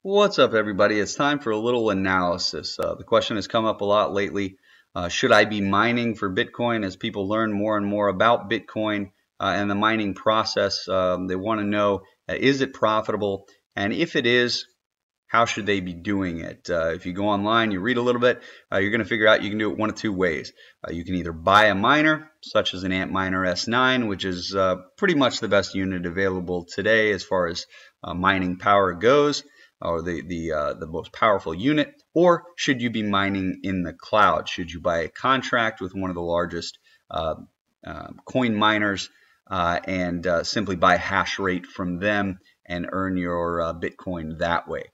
What's up, everybody? It's time for a little analysis. The question has come up a lot lately. Should I be mining for Bitcoin? As people learn more and more about Bitcoin and the mining process, they want to know, is it profitable? And if it is, how should they be doing it? If you go online, you read a little bit, you're going to figure out you can do it one of two ways. You can either buy a miner, such as an Antminer S9, which is pretty much the best unit available today as far as mining power goes, or the most powerful unit, or should you be mining in the cloud? Should you buy a contract with one of the largest coin miners and simply buy hash rate from them and earn your Bitcoin that way?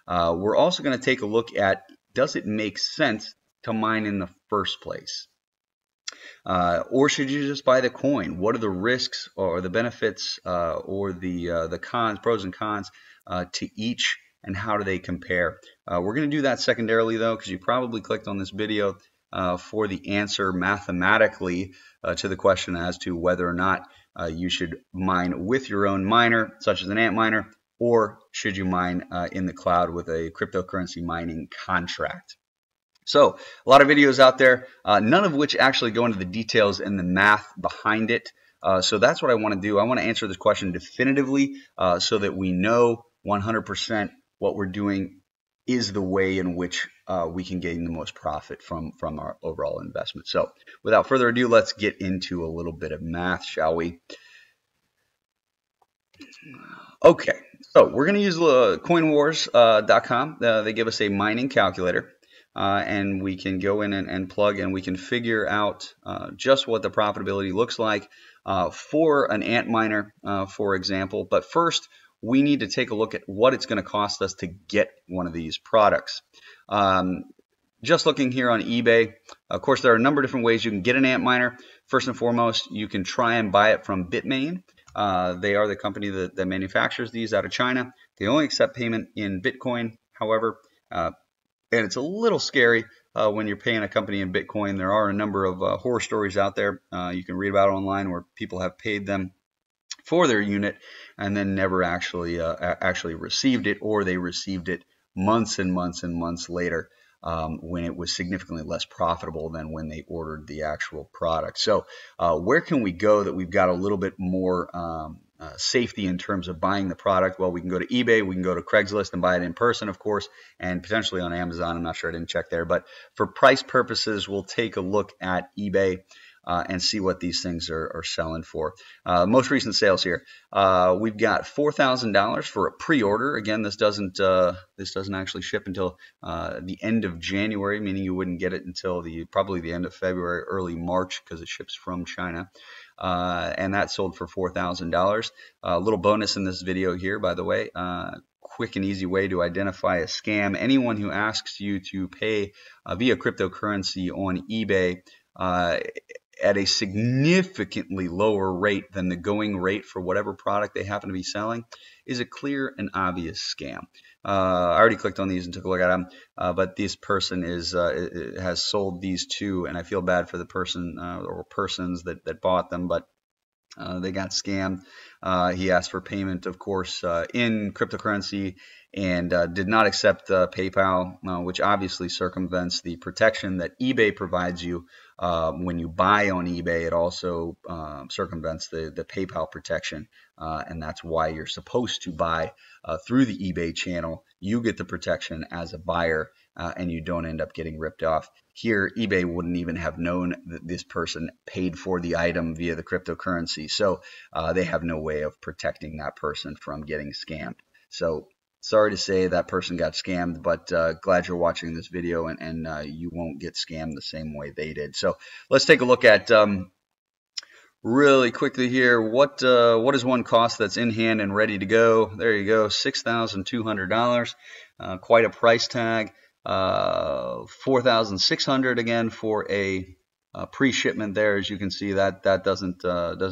We're also going to take a look at, does it make sense to mine in the first place? Or should you just buy the coin? What are the risks or the benefits or the cons, pros and cons to each, and how do they compare? We're going to do that secondarily, though, because you probably clicked on this video for the answer mathematically to the question as to whether or not you should mine with your own miner, such as an Antminer, or should you mine in the cloud with a cryptocurrency mining contract. So a lot of videos out there, none of which actually go into the details and the math behind it. So that's what I want to do. I want to answer this question definitively so that we know 100% what we're doing is the way in which we can gain the most profit from our overall investment. So without further ado, let's get into a little bit of math, shall we? Okay, so we're going to use coinwars.com. They give us a mining calculator. And we can go in and plug, and we can figure out just what the profitability looks like for an Antminer, for example. But first, we need to take a look at what it's going to cost us to get one of these products. Just looking here on eBay, of course, there are a number of different ways you can get an Antminer. First and foremost, you can try and buy it from Bitmain. They are the company that manufactures these out of China. They only accept payment in Bitcoin, however. And it's a little scary when you're paying a company in Bitcoin. There are a number of horror stories out there you can read about online where people have paid them for their unit and then never actually received it, or they received it months and months and months later when it was significantly less profitable than when they ordered the actual product. So where can we go that we've got a little bit more safety in terms of buying the product? Well, we can go to eBay, we can go to Craigslist and buy it in person, of course, and potentially on Amazon. I'm not sure, I didn't check there, but for price purposes, we'll take a look at eBay and see what these things are selling for. Most recent sales here, we've got $4,000 for a pre-order. Again, this doesn't actually ship until the end of January, meaning you wouldn't get it until probably the end of February, early March, because it ships from China. And that sold for $4,000. A little bonus in this video here, by the way. Quick and easy way to identify a scam. Anyone who asks you to pay via cryptocurrency on eBay at a significantly lower rate than the going rate for whatever product they happen to be selling is a clear and obvious scam. I already clicked on these and took a look at them, but this person has sold these two, and I feel bad for the person or persons that bought them, but they got scammed. He asked for payment, of course, in cryptocurrency, and did not accept PayPal, which obviously circumvents the protection that eBay provides you. When you buy on eBay, it also circumvents the PayPal protection, and that's why you're supposed to buy through the eBay channel. You get the protection as a buyer, and you don't end up getting ripped off. Here, eBay wouldn't even have known that this person paid for the item via the cryptocurrency, so they have no way of protecting that person from getting scammed. So sorry to say that person got scammed, but glad you're watching this video, and you won't get scammed the same way they did. So let's take a look at really quickly here, what is one cost that's in hand and ready to go? There you go, $6,200. Quite a price tag. $4,600 again for a pre-shipment there. As you can see, that doesn't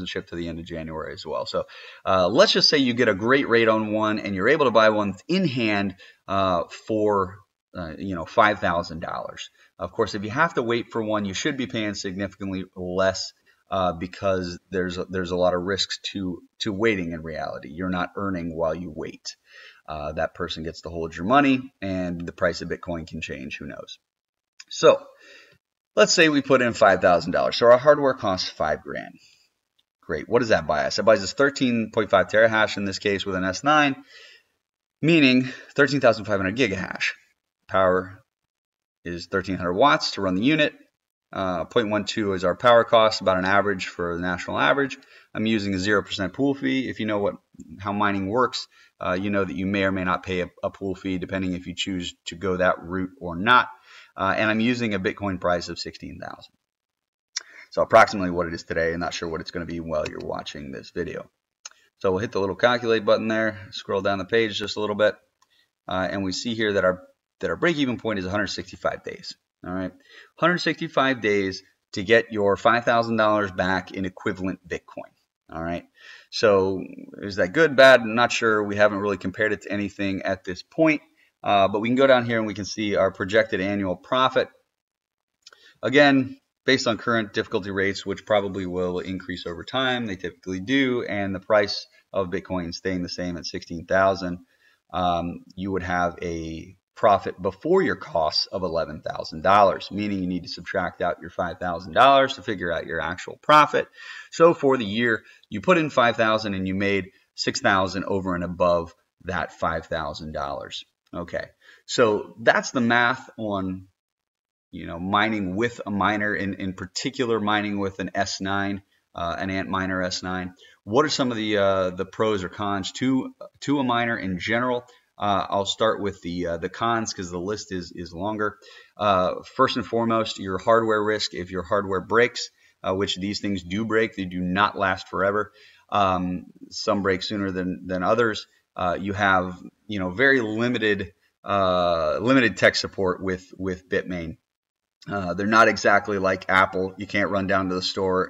ship to the end of January as well. So let's just say you get a great rate on one and you're able to buy one in hand for $5,000. Of course, if you have to wait for one, you should be paying significantly less because there's a lot of risks to waiting. In reality, you're not earning while you wait. that person gets to hold your money, and the price of Bitcoin can change. Who knows? So let's say we put in $5,000. So our hardware costs $5 grand. Great. What does that buy us? It buys us 13.5 terahash in this case with an S9, meaning 13,500 gigahash. Power is 1,300 watts to run the unit. 0.12 is our power cost, about an average for the national average. I'm using a 0% pool fee. If you know how mining works, you know that you may or may not pay a pool fee depending if you choose to go that route or not. And I'm using a Bitcoin price of 16,000. So approximately what it is today. I'm not sure what it's going to be while you're watching this video. So we'll hit the little calculate button there, scroll down the page just a little bit, and we see here that our break-even point is 165 days. All right, 165 days to get your $5,000 back in equivalent Bitcoin. All right, so is that good, bad? I'm not sure. We haven't really compared it to anything at this point, but we can go down here and we can see our projected annual profit. Again, based on current difficulty rates, which probably will increase over time, they typically do, and the price of Bitcoin staying the same at 16,000, you would have a profit before your costs of $11,000, meaning you need to subtract out your $5,000 to figure out your actual profit. So for the year, you put in $5,000 and you made $6,000 over and above that $5,000. Okay, so that's the math on mining with a miner, in particular mining with an S9, an Antminer S9. What are some of the pros or cons to a miner in general? I'll start with the cons because the list is longer. First and foremost, your hardware risk. If your hardware breaks, which these things do break, they do not last forever. Some break sooner than others. You have very limited tech support with Bitmain. They're not exactly like Apple. You can't run down to the store,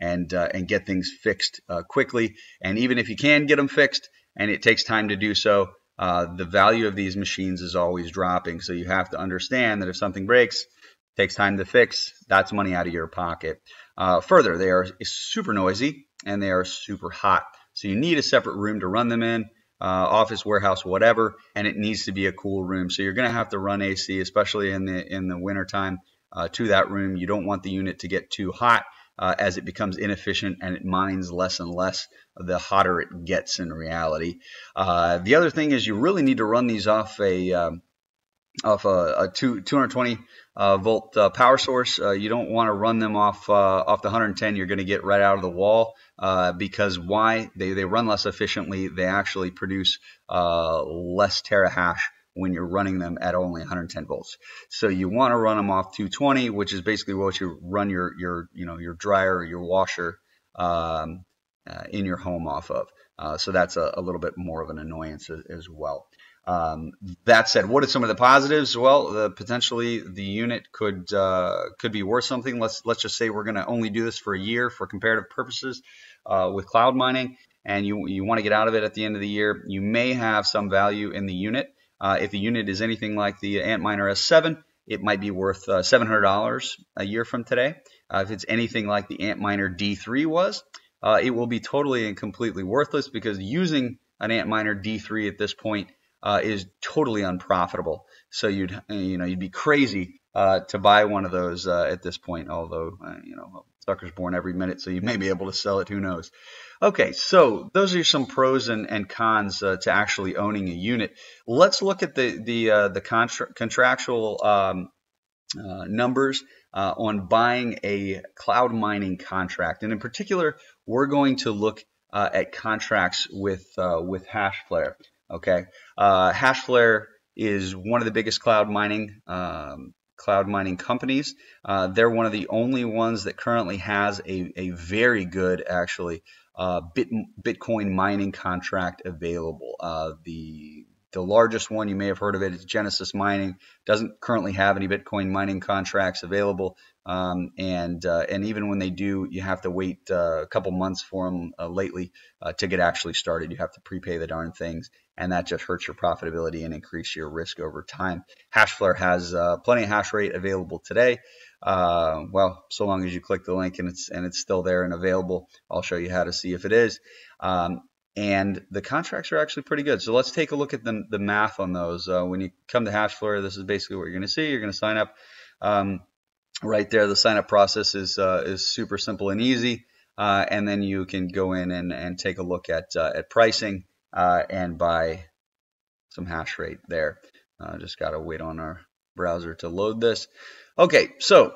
and get things fixed quickly. And even if you can get them fixed, and it takes time to do so, the value of these machines is always dropping. So you have to understand that if something breaks, it takes time to fix. That's money out of your pocket. Further, they are super noisy and they are super hot. So you need a separate room to run them in. Office, warehouse, whatever, and it needs to be a cool room. So you're going to have to run AC, especially in the winter time, to that room. You don't want the unit to get too hot, as it becomes inefficient and it mines less and less the hotter it gets in reality. The other thing is you really need to run these off a 220 volt power source. You don't want to run them off the 110. You're going to get right out of the wall, because why? They run less efficiently. They actually produce less terahash when you're running them at only 110 volts. So you want to run them off 220, which is basically what you run your dryer or your washer in your home off of. So that's a little bit more of an annoyance as well. That said, what are some of the positives? Well, potentially the unit could be worth something. Let's just say we're going to only do this for a year for comparative purposes with cloud mining, and you want to get out of it at the end of the year. You may have some value in the unit. If the unit is anything like the Antminer S7, it might be worth $700 a year from today. If it's anything like the Antminer D3 was, it will be totally and completely worthless, because using an Antminer D3 at this point is totally unprofitable. So you'd be crazy to buy one of those at this point. Although sucker's born every minute, so you may be able to sell it. Who knows? Okay, so those are some pros and cons to actually owning a unit. Let's look at the contractual numbers on buying a cloud mining contract, and in particular, we're going to look at contracts with Hashflare. Okay, Hashflare is one of the biggest cloud mining companies. They're one of the only ones that currently has a very good, actually, Bitcoin mining contract available. The largest one, you may have heard of it, is Genesis Mining. Doesn't currently have any Bitcoin mining contracts available, and even when they do, you have to wait a couple months for them lately to get actually started. You have to prepay the darn things, and that just hurts your profitability and increase your risk over time. Hashflare has plenty of hash rate available today. Well, so long as you click the link and it's still there and available, I'll show you how to see if it is. and the contracts are actually pretty good. So let's take a look at the math on those. When you come to HashFlare, this is basically what you're going to see. You're going to sign up. Right there, the sign up process is super simple and easy, and then you can go in and take a look at pricing and buy some hash rate there. Just got to wait on our browser to load this. Okay, so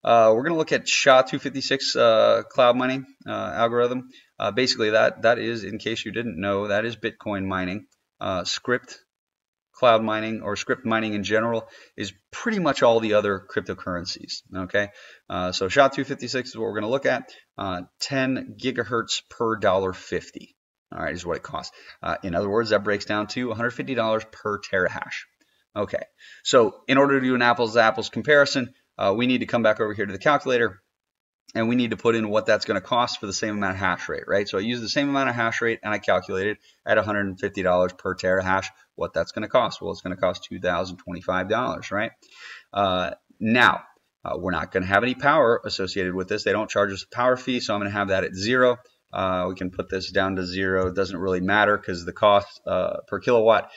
we're going to look at SHA-256 cloud mining algorithm. Basically, that is, in case you didn't know, that is Bitcoin mining. Script cloud mining or script mining in general is pretty much all the other cryptocurrencies. Okay, so SHA-256 is what we're going to look at. 10 gigahertz per $1.50. All right, is what it costs. In other words, that breaks down to $150 per terahash. Okay, so in order to do an apples to apples comparison, we need to come back over here to the calculator, and we need to put in what that's going to cost for the same amount of hash rate, right? So I use the same amount of hash rate, and I calculated at $150 per terahash what that's going to cost. Well, it's going to cost $2,025, right? Now, we're not going to have any power associated with this. They don't charge us a power fee, so I'm going to have that at 0. We can put this down to 0. It doesn't really matter because the cost per kilowatt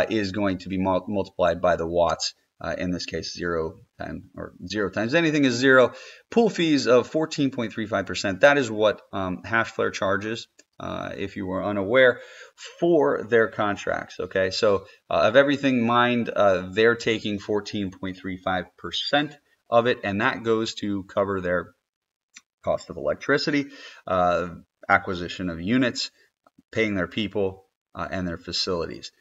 is going to be multiplied by the watts. In this case, 0 times anything is 0. Pool fees of 14.35%. That is what HashFlare charges, if you were unaware, for their contracts. Okay, so of everything mined, they're taking 14.35% of it, and that goes to cover their cost of electricity, acquisition of units, paying their people, and their facilities.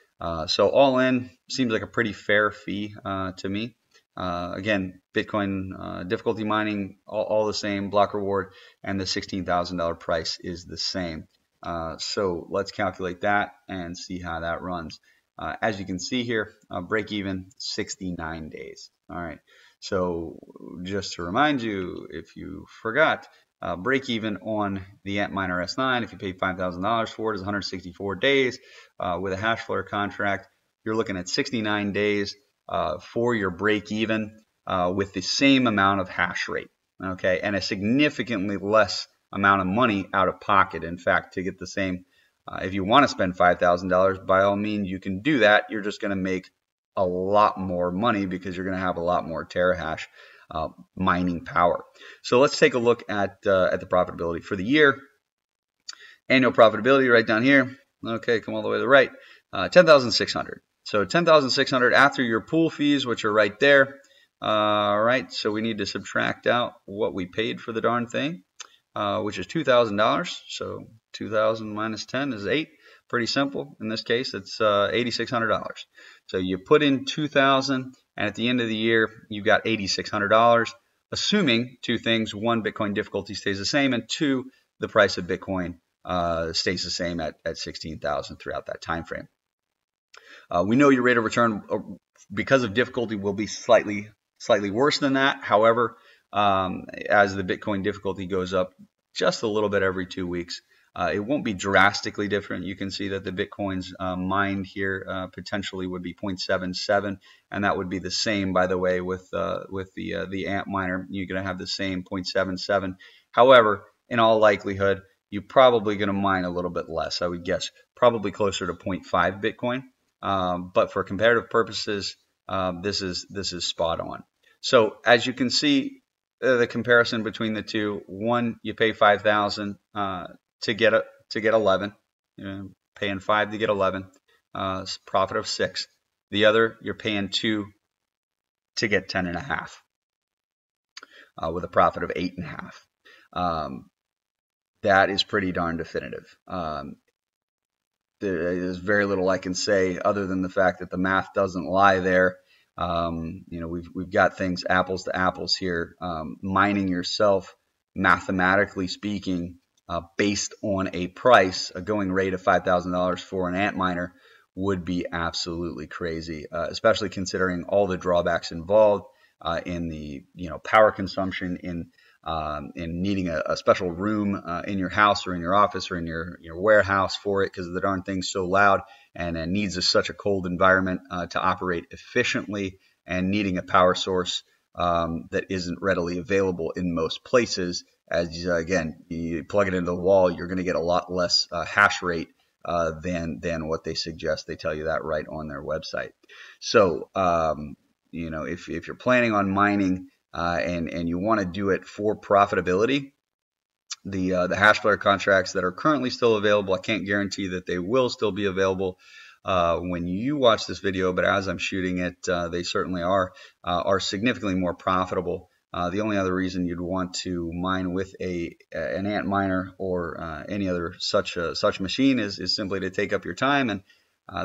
So all in, seems like a pretty fair fee to me. Again, Bitcoin difficulty mining, all the same, block reward, and the $16,000 price is the same. So let's calculate that and see how that runs. As you can see here, break even 69 days. All right. So just to remind you, if you forgot, break even on the Antminer S9, if you pay $5,000 for it, is 164 days. With a HashFlare contract, you're looking at 69 days for your break even with the same amount of hash rate, okay, and a significantly less amount of money out of pocket. In fact, to get the same, if you want to spend $5,000, by all means, you can do that. You're just going to make a lot more money because you're going to have a lot more terahash mining power. So let's take a look at the profitability for the year. Annual profitability right down here. Okay, come all the way to the right. 10,600. So 10,600 after your pool fees, which are right there. All right, so we need to subtract out what we paid for the darn thing, which is $2,000. So 2,000 minus 10 is 8. Pretty simple. In this case, it's $8,600. So you put in 2,000, and at the end of the year, you've got $8,600, assuming two things: one, Bitcoin difficulty stays the same, and two, the price of Bitcoin stays the same at 16,000 throughout that time frame. We know your rate of return because of difficulty will be slightly worse than that. However, as the Bitcoin difficulty goes up just a little bit every 2 weeks, it won't be drastically different. You can see that the Bitcoins mined here potentially would be 0.77, and that would be the same, by the way, with the Antminer. You're going to have the same 0.77. However, in all likelihood, you're probably going to mine a little bit less. I would guess probably closer to 0.5 Bitcoin. But for comparative purposes, this is spot on. So as you can see, the comparison between the two: one, you pay 5,000 to get 11, paying 5 to get 11, profit of 6. The other, you're paying 2 to get 10.5, with a profit of 8.5. That is pretty darn definitive. There's very little I can say other than the fact that the math doesn't lie there. We've got things apples to apples here. Mining yourself, mathematically speaking, based on a price, a going rate of $5,000 for an Antminer would be absolutely crazy, especially considering all the drawbacks involved in the power consumption, in needing a special room in your house or in your office or in your warehouse for it, because the darn thing's so loud and needs such a cold environment to operate efficiently, and needing a power source that isn't readily available in most places. As again, you plug it into the wall, you're going to get a lot less hash rate than what they suggest. They tell you that right on their website. So you know, if you're planning on mining and you want to do it for profitability, the hash flare contracts that are currently still available, I can't guarantee that they will still be available when you watch this video, but as I'm shooting it, they certainly are significantly more profitable. The only other reason you'd want to mine with an Antminer or any other such machine is simply to take up your time, and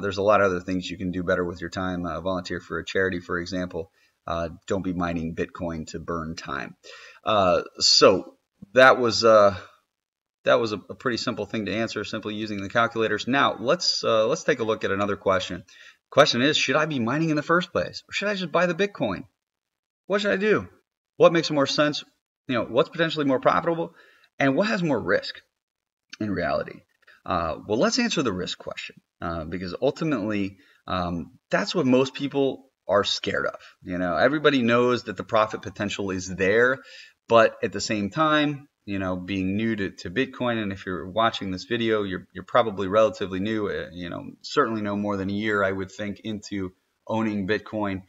there's a lot of other things you can do better with your time. Volunteer for a charity, for example. Don't be mining Bitcoin to burn time. So that was a pretty simple thing to answer, simply using the calculators. Now let's take a look at another question. Question is, should I be mining in the first place, or should I just buy the Bitcoin? What should I do? What makes more sense? You know, what's potentially more profitable, and what has more risk in reality? Well, let's answer the risk question because ultimately that's what most people are scared of. You know, everybody knows that the profit potential is there, but at the same time, you know, being new to Bitcoin, and if you're watching this video, you're probably relatively new. You know, certainly no more than a year, I would think, into owning Bitcoin.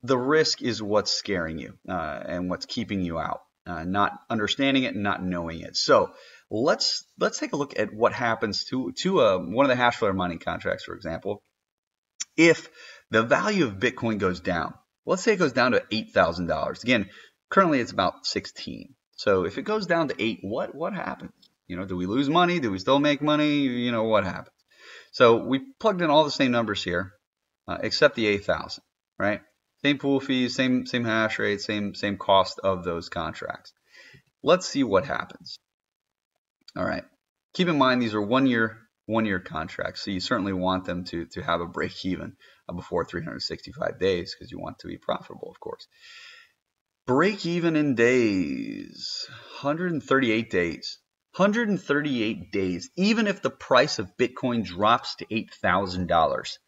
The risk is what's scaring you and what's keeping you out, not understanding it and not knowing it. So let's take a look at what happens to one of the hash flare mining contracts, for example. If the value of Bitcoin goes down, let's say it goes down to $8,000. Again, currently it's about 16. So if it goes down to 8, what happens? You know, do we lose money? Do we still make money? You know, what happens? So we plugged in all the same numbers here, except the 8,000, right? Same pool fees, same hash rate, same cost of those contracts. Let's see what happens. All right. Keep in mind these are one year contracts, so you certainly want them to have a break even before 365 days because you want to be profitable, of course. Break even in days, 138 days. 138 days, even if the price of Bitcoin drops to $8,000.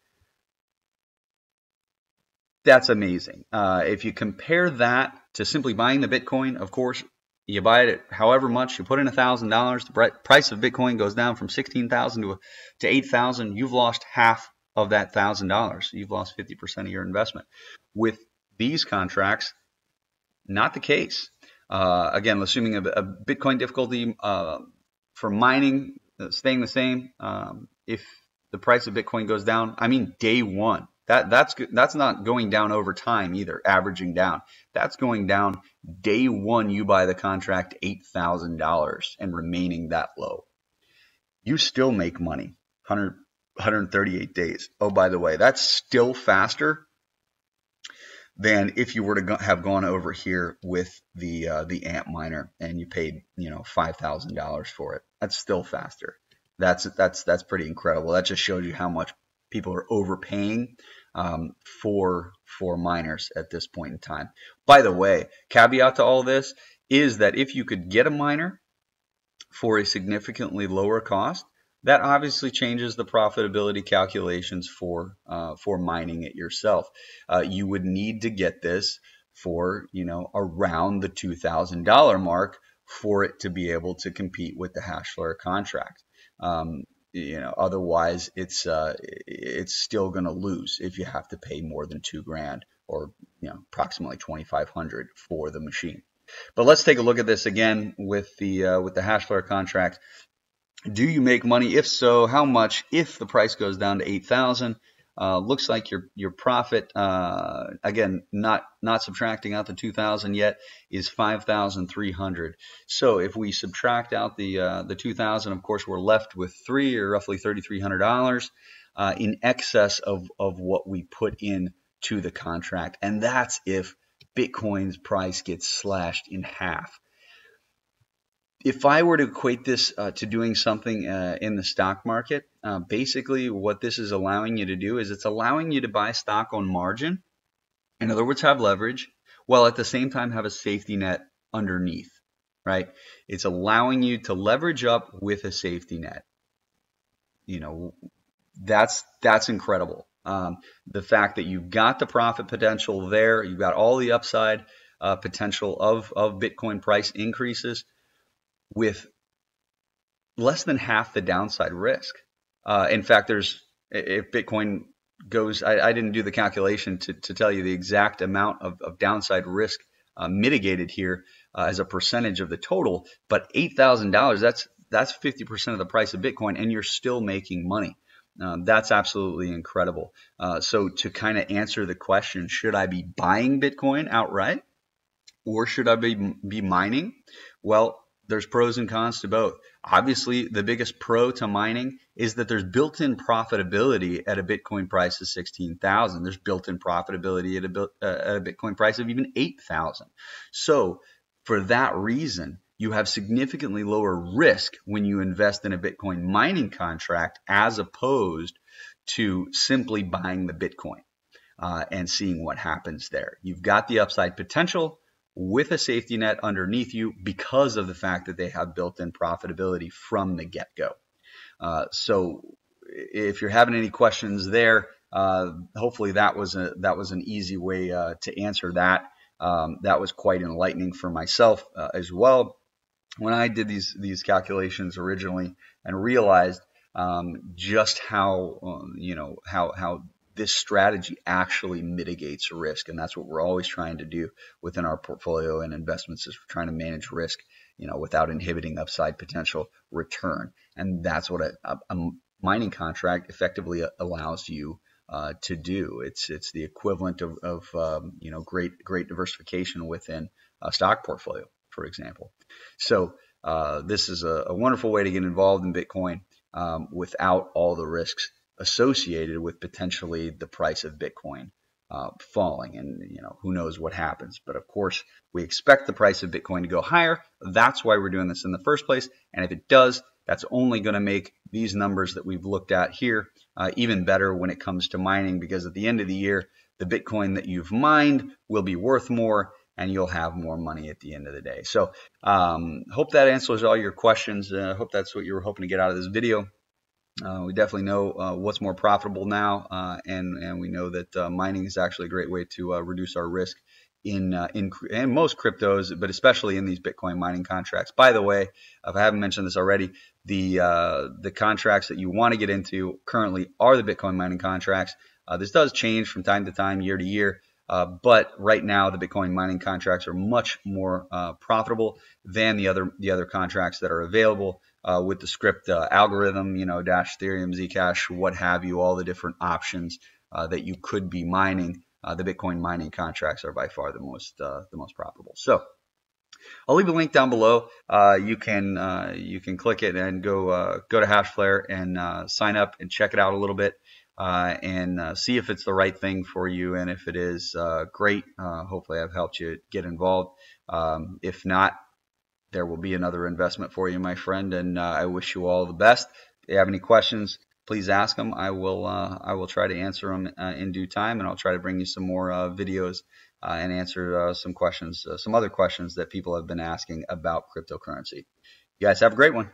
That's amazing. If you compare that to simply buying the Bitcoin, of course, you buy it at however much, you put in $1,000, the price of Bitcoin goes down from 16,000 to 8,000. You've lost half of that $1,000. You've lost 50% of your investment. With these contracts, not the case. Again, assuming a Bitcoin difficulty for mining staying the same, if the price of Bitcoin goes down, I mean day one. That's not going down over time either, averaging down. That's going down day one. You buy the contract $8,000 and remaining that low. You still make money 138 days. Oh, by the way, that's still faster than if you were to have gone over here with the Antminer and you paid, you know, $5,000 for it. That's still faster. That's pretty incredible. That just shows you how much people are overpaying for miners at this point in time. By the way, caveat to all this is that if you could get a miner for a significantly lower cost, that obviously changes the profitability calculations for mining it yourself. You would need to get this for, you know, around the $2,000 mark for it to be able to compete with the hash flare contract. You know, otherwise it's still going to lose if you have to pay more than $2,000 or, you know, approximately $2,500 for the machine. But let's take a look at this again with the hash flare contract. Do you make money? If so, how much? If the price goes down to 8,000, looks like your profit, again, not subtracting out the 2,000 yet, is 5,300. So if we subtract out the 2,000, of course, we're left with roughly $3,300 in excess of what we put in to the contract, and that's if Bitcoin's price gets slashed in half. If I were to equate this to doing something in the stock market, basically what this is allowing you to do is it's allowing you to buy stock on margin. In other words, have leverage, while at the same time have a safety net underneath, right? It's allowing you to leverage up with a safety net. You know, that's incredible. The fact that you've got the profit potential there, you've got all the upside potential of Bitcoin price increases, with less than half the downside risk. In fact, if Bitcoin goes, I didn't do the calculation to tell you the exact amount of downside risk mitigated here as a percentage of the total, but $8,000, that's 50% of the price of Bitcoin, and you're still making money. That's absolutely incredible. So to kind of answer the question, should I be buying Bitcoin outright or should I be mining? Well, there's pros and cons to both. Obviously, the biggest pro to mining is that there's built-in profitability at a Bitcoin price of 16,000. There's built-in profitability at a Bitcoin price of even 8,000. So for that reason, you have significantly lower risk when you invest in a Bitcoin mining contract as opposed to simply buying the Bitcoin and seeing what happens there. You've got the upside potential with a safety net underneath you because of the fact that they have built-in profitability from the get-go. So if you're having any questions there, hopefully that was an easy way to answer that. That was quite enlightening for myself as well when I did these calculations originally and realized just how how this strategy actually mitigates risk, and that's what we're always trying to do within our portfolio and investments, is we're trying to manage risk, without inhibiting upside potential return, and that's what a mining contract effectively allows you to do. It's the equivalent of great diversification within a stock portfolio, for example. So this is a wonderful way to get involved in Bitcoin without all the risks associated with potentially the price of Bitcoin falling, and who knows what happens. But of course, we expect the price of Bitcoin to go higher. That's why we're doing this in the first place. And if it does, that's only going to make these numbers that we've looked at here even better when it comes to mining, because at the end of the year, the Bitcoin that you've mined will be worth more, and you'll have more money at the end of the day. So hope that answers all your questions. Hope that's what you were hoping to get out of this video. We definitely know what's more profitable now, and we know that mining is actually a great way to reduce our risk in most cryptos, but especially in these Bitcoin mining contracts. By the way, if I haven't mentioned this already, the contracts that you want to get into currently are the Bitcoin mining contracts. This does change from time to time, year to year. But right now, the Bitcoin mining contracts are much more profitable than the other contracts that are available with the script algorithm, Dash, Ethereum, Zcash, what have you, all the different options that you could be mining. The Bitcoin mining contracts are by far the most profitable. So I'll leave a link down below. You can click it and go to Hashflare and sign up and check it out a little bit. And see if it's the right thing for you, and if it is, great. Hopefully I've helped you get involved. If not, there will be another investment for you, my friend, and I wish you all the best. If you have any questions, please ask them. I will try to answer them in due time, and I'll try to bring you some more videos and answer some questions, some other questions that people have been asking about cryptocurrency. You guys have a great one.